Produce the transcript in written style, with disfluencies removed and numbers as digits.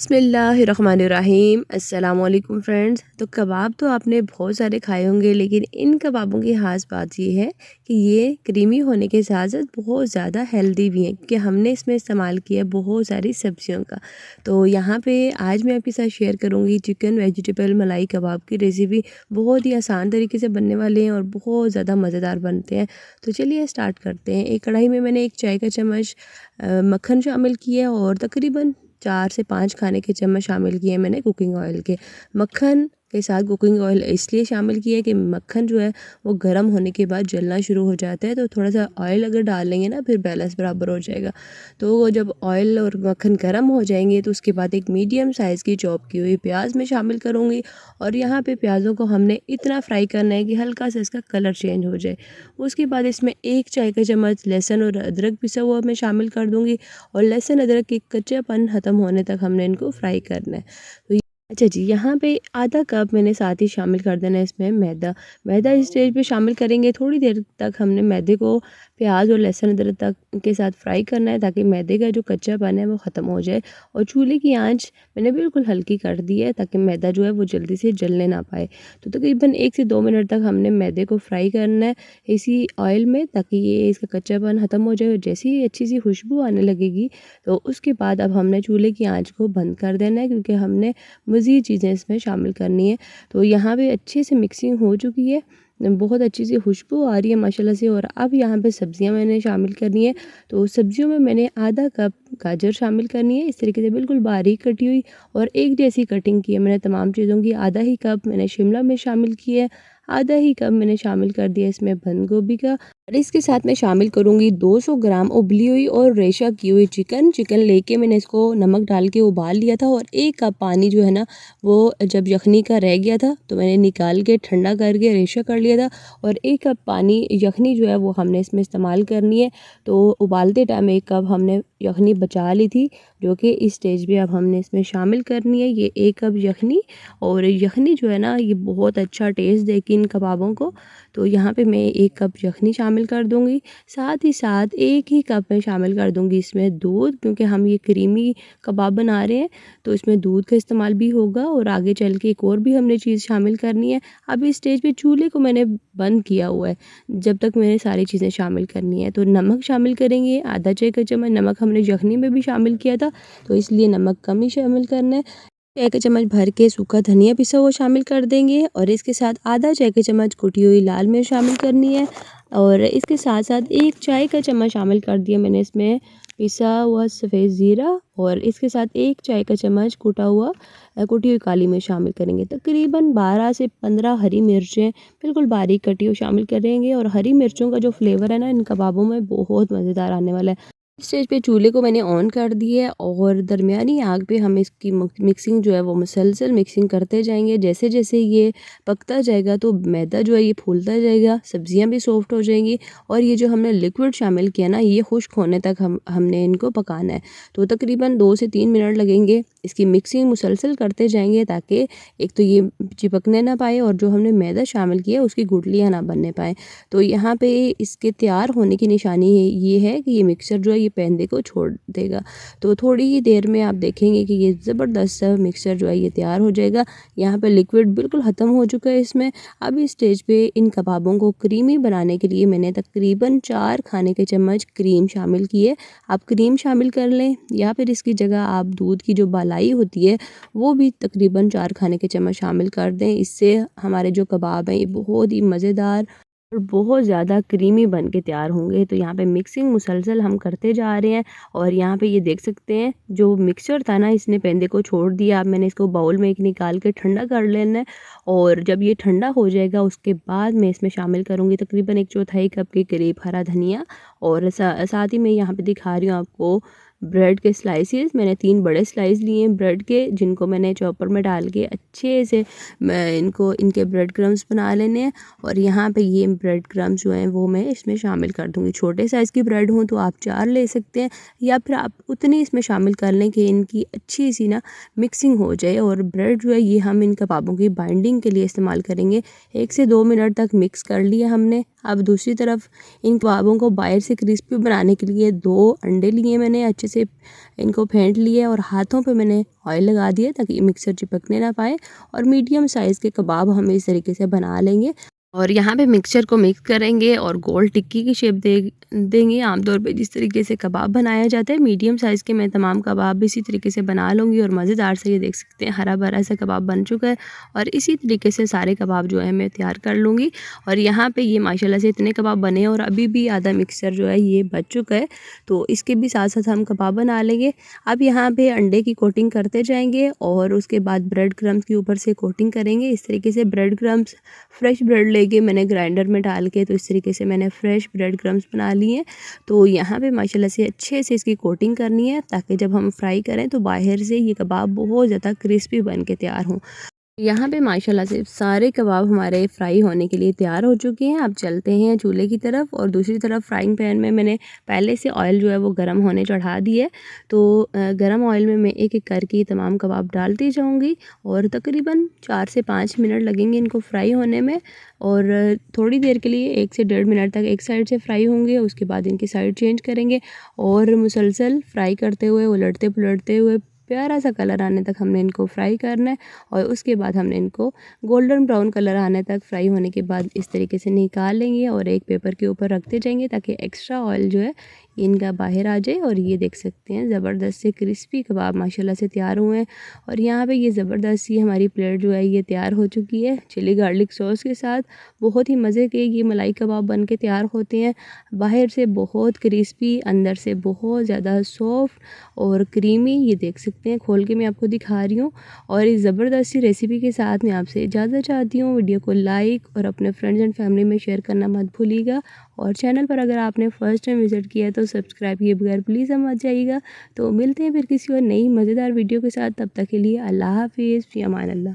बिस्मिल्लाहिर्रहमानिर्रहीम अस्सलामुअलैकुम फ्रेंड्स। तो कबाब तो आपने बहुत सारे खाए होंगे, लेकिन इन कबाबों की ख़ास बात ये है कि ये क्रीमी होने के साथ साथ बहुत ज़्यादा हेल्दी भी हैं, क्योंकि हमने इसमें इस्तेमाल किया बहुत सारी सब्जियों का। तो यहाँ पे आज मैं आपके साथ शेयर करूँगी चिकन वेजिटेबल मलाई कबाब की रेसिपी। बहुत ही आसान तरीके से बनने वाले हैं और बहुत ज़्यादा मज़ेदार बनते हैं। तो चलिए स्टार्ट करते हैं। एक कढ़ाई में मैंने 1 चाय का चम्मच मक्खन शामिल किया और तकरीबन 4 से 5 खाने के चम्मच शामिल किए मैंने कुकिंग ऑयल के। मक्खन के साथ कुकिंग ऑयल इसलिए शामिल किया कि मक्खन जो है वो गर्म होने के बाद जलना शुरू हो जाता है, तो थोड़ा सा ऑयल अगर डाल लेंगे ना फिर बैलेंस बराबर हो जाएगा। तो वो जब ऑयल और मक्खन गर्म हो जाएंगे तो उसके बाद एक मीडियम साइज़ की चॉप की हुई प्याज मैं शामिल करूँगी। और यहाँ पे प्याज़ों को हमने इतना फ्राई करना है कि हल्का सा इसका कलर चेंज हो जाए। उसके बाद इसमें 1 चाय का चम्मच लहसुन और अदरक पिसा हुआ मैं शामिल कर दूँगी। और लहसुन अदरक की कच्चापन ख़त्म होने तक हमने इनको फ्राई करना है। तो अच्छा जी, यहाँ पे आधा कप मैंने साथ ही शामिल कर देना है इसमें मैदा। मैदा इस स्टेज पे शामिल करेंगे, थोड़ी देर तक हमने मैदे को प्याज और लहसुन अदरक तक के साथ फ्राई करना है, ताकि मैदे का जो कच्चापन है वो ख़त्म हो जाए। और चूल्हे की आंच मैंने बिल्कुल हल्की कर दी है, ताकि मैदा जो है वो जल्दी से जलने ना पाए। तो तकरीबन 1 से 2 मिनट तक हमने मैदे को फ्राई करना है इसी ऑयल में, ताकि ये इसका कच्चापन ख़त्म हो जाए। और जैसे ही अच्छी सी खुशबू आने लगेगी तो उसके बाद अब हमने चूल्हे की आंच को बंद कर देना है, क्योंकि हमने मज़ीद चीज़ें इसमें शामिल करनी है। तो यहाँ पे अच्छे से मिक्सिंग हो चुकी है, बहुत अच्छी सी खुशबू आ रही है माशाल्लाह से। और अब यहाँ पे सब्जियाँ मैंने शामिल करनी है। तो सब्जियों में मैंने आधा कप गाजर शामिल करनी है, इस तरीके से बिल्कुल बारीक कटी हुई और एक जैसी कटिंग की है मैंने तमाम चीज़ों की। आधा ही कप मैंने शिमला मिर्च शामिल की है, आधा ही कप मैंने शामिल कर दिया इसमें बंद गोभी का। और इसके साथ मैं शामिल करूँगी 200 ग्राम उबली हुई और रेशा की हुई चिकन लेके मैंने इसको नमक डाल के उबाल लिया था। और 1 कप पानी जो है ना, वो जब यखनी का रह गया था तो मैंने निकाल के ठंडा करके रेशा कर लिया था। और 1 कप पानी यखनी जो है वो हमने इसमें इस्तेमाल करनी है। तो उबालते टाइम 1 कप हमने यखनी बचा ली थी, जो कि इस स्टेज पे अब हमने इसमें शामिल करनी है। ये 1 कप यखनी, और यखनी जो है ना ये बहुत अच्छा टेस्ट देगी इन कबाबों को। तो यहाँ पे मैं 1 कप यखनी शामिल कर दूँगी। साथ ही साथ 1 ही कप मैं शामिल कर दूँगी इसमें दूध, क्योंकि हम ये क्रीमी कबाब बना रहे हैं तो इसमें दूध का इस्तेमाल भी होगा। और आगे चल के एक और भी हमने चीज़ शामिल करनी है। अब इस स्टेज पे चूल्हे को मैंने बंद किया हुआ है जब तक मैंने सारी चीज़ें शामिल करनी है। तो नमक शामिल करेंगे, आधा चाय का चम्मच नमक हमने यखनी में भी शामिल किया था, तो इसलिए नमक कम ही शामिल करना है। चाय का चम्मच भर के सूखा धनिया पिसा हुआ शामिल कर देंगे, और इसके साथ आधा चाय का चम्मच कुटी हुई लाल मिर्च शामिल करनी है। और इसके साथ साथ 1 चाय का चम्मच शामिल कर दिया मैंने इसमें पिसा हुआ सफ़ेद ज़ीरा। और इसके साथ 1 चाय का चम्मच कुटी हुई काली मिर्च शामिल करेंगे। तकरीबन 12 से 15 हरी मिर्चें बिल्कुल बारीक कटी हुई शामिल करेंगे। और हरी मिर्चों का जो फ्लेवर है ना इन कबाबों में बहुत मज़ेदार आने वाला है। इस स्टेज पे चूल्हे को मैंने ऑन कर दिया है, और दरमियानी आग पे हम इसकी मिक्सिंग जो है वो मुसलसल मिक्सिंग करते जाएंगे। जैसे जैसे ये पकता जाएगा तो मैदा जो है ये फूलता जाएगा, सब्जियां भी सॉफ्ट हो जाएंगी। और ये जो हमने लिक्विड शामिल किया ना, ये खुश्क होने तक हमने इनको पकाना है। तो तकरीबन 2 से 3 मिनट लगेंगे। इसकी मिक्सिंग मुसलसल करते जाएंगे, ताकि एक तो ये चिपकने ना पाए और जो हमने मैदा शामिल किया उसकी गुठलियाँ ना बनने पाए। तो यहाँ पे इसके तैयार होने की निशानी ये है कि ये मिक्सचर जो है ये पैंदे को छोड़ देगा। तो थोड़ी ही देर में आप देखेंगे कि ये ज़बरदस्त सा मिक्सचर जो है ये तैयार हो जाएगा। यहाँ पे लिक्विड बिल्कुल ख़त्म हो चुका है इसमें। अब इस स्टेज पे इन कबाबों को क्रीमी बनाने के लिए मैंने तकरीबन 4 खाने के चम्मच क्रीम शामिल की है। आप क्रीम शामिल कर लें, या फिर इसकी जगह आप दूध की जो बालाई होती है वो भी तकरीबन 4 खाने के चम्मच शामिल कर दें। इससे हमारे जो कबाब हैं ये बहुत ही मज़ेदार और बहुत ज़्यादा क्रीमी बन के तैयार होंगे। तो यहाँ पे मिक्सिंग मुसलसल हम करते जा रहे हैं। और यहाँ पे ये देख सकते हैं जो मिक्सचर था ना इसने पेंदे को छोड़ दिया। अब मैंने इसको बाउल में एक निकाल के ठंडा कर लेना है। और जब ये ठंडा हो जाएगा उसके बाद मैं इसमें शामिल करूँगी तकरीबन 1/4 कप के करीब हरा धनिया। और साथ ही मैं यहाँ पे दिखा रही हूँ आपको ब्रेड के स्लाइसेस। मैंने 3 बड़े स्लाइस लिए हैं ब्रेड के, जिनको मैंने चॉपर में डाल के अच्छे से मैं इनके ब्रेड क्रम्स बना लेने हैं। और यहाँ पे ये ब्रेड क्रम्स जो हैं वो मैं इसमें शामिल कर दूँगी। छोटे साइज़ की ब्रेड हो तो आप 4 ले सकते हैं, या फिर आप उतनी इसमें शामिल कर लें कि इनकी अच्छी सी ना मिक्सिंग हो जाए। और ब्रेड जो है ये हम इन कबाबों की बाइंडिंग के लिए इस्तेमाल करेंगे। 1 से 2 मिनट तक मिक्स कर लिया हमने। अब दूसरी तरफ इन कबाबों को बाहर से क्रिस्पी बनाने के लिए 2 अंडे लिए मैंने, अच्छे से इनको फेंट लिए और हाथों पे मैंने ऑयल लगा दिया ताकि मिक्सर चिपकने ना पाए। और मीडियम साइज़ के कबाब हम इस तरीके से बना लेंगे और यहाँ पे मिक्सचर को मिक्स करेंगे और गोल टिक्की की शेप देंगे। आमतौर पे जिस तरीके से कबाब बनाया जाता है मीडियम साइज़ के मैं तमाम कबाब भी इसी तरीके से बना लूँगी और मज़ेदार से ये देख सकते हैं हरा भरा सा कबाब बन चुका है। और इसी तरीके से सारे कबाब जो है मैं तैयार कर लूँगी। और यहाँ पे ये माशाल्लाह से इतने कबाब बने और अभी भी आधा मिक्सचर जो है ये बच चुका है, तो इसके भी साथ साथ हम कबाब बना लेंगे। अब यहाँ पे अंडे की कोटिंग करते जाएंगे और उसके बाद ब्रेड क्रम्स के ऊपर से कोटिंग करेंगे। इस तरीके से ब्रेड क्रम्स फ्रेश ब्रेड लेके मैंने ग्राइंडर में डाल के तो इस तरीके से मैंने फ्रेश ब्रेड क्रम्स बना लिए। तो यहाँ पे माशाल्लाह से अच्छे से इसकी कोटिंग करनी है ताकि जब हम फ्राई करें तो बाहर से ये कबाब बहुत ज़्यादा क्रिस्पी बन के तैयार हों। यहाँ पे माशाल्लाह से सारे कबाब हमारे फ्राई होने के लिए तैयार हो चुके हैं। अब चलते हैं चूल्हे की तरफ और दूसरी तरफ फ्राइंग पैन में मैंने पहले से ऑयल जो है वो गर्म होने चढ़ा दिया है। तो गर्म ऑयल में मैं एक एक करके तमाम कबाब डालती जाऊँगी और तकरीबन 4 से 5 मिनट लगेंगे इनको फ्राई होने में। और थोड़ी देर के लिए 1 से 1.5 मिनट तक एक साइड से फ्राई होंगे, उसके बाद इनकी साइड चेंज करेंगे और मुसलसल फ्राई करते हुए उलटते पुलटते हुए प्यारा सा कलर आने तक हमने इनको फ्राई करना है। और उसके बाद हमने इनको गोल्डन ब्राउन कलर आने तक फ्राई होने के बाद इस तरीके से निकाल लेंगे और एक पेपर के ऊपर रखते जाएंगे ताकि एक्स्ट्रा ऑयल जो है इनका बाहर आ जाए। और ये देख सकते हैं ज़बरदस्त से क्रिस्पी कबाब माशाल्लाह से तैयार हुए हैं। और यहाँ पे ये ज़बरदस्त सी हमारी प्लेट जो है ये तैयार हो चुकी है चिली गार्लिक सॉस के साथ। बहुत ही मज़े के ये मलाई कबाब बन के तैयार होते हैं, बाहर से बहुत क्रिस्पी अंदर से बहुत ज़्यादा सॉफ्ट और क्रीमी। ये देख सकते हैं, खोल के मैं आपको दिखा रही हूँ। और इस ज़बरदस्त सी रेसिपी के साथ मैं आपसे इजाज़त चाहती हूँ। वीडियो को लाइक और अपने फ्रेंड्स एंड फैमिली में शेयर करना मत भूलिएगा। और चैनल पर अगर आपने फ़र्स्ट टाइम विज़िट किया है तो सब्सक्राइब किए बगैर प्लीज़ मत जाइएगा। तो मिलते हैं फिर किसी और नई मज़ेदार वीडियो के साथ, तब तक के लिए अल्लाह हाफ़िज़, फ़ी अमान अल्लाह।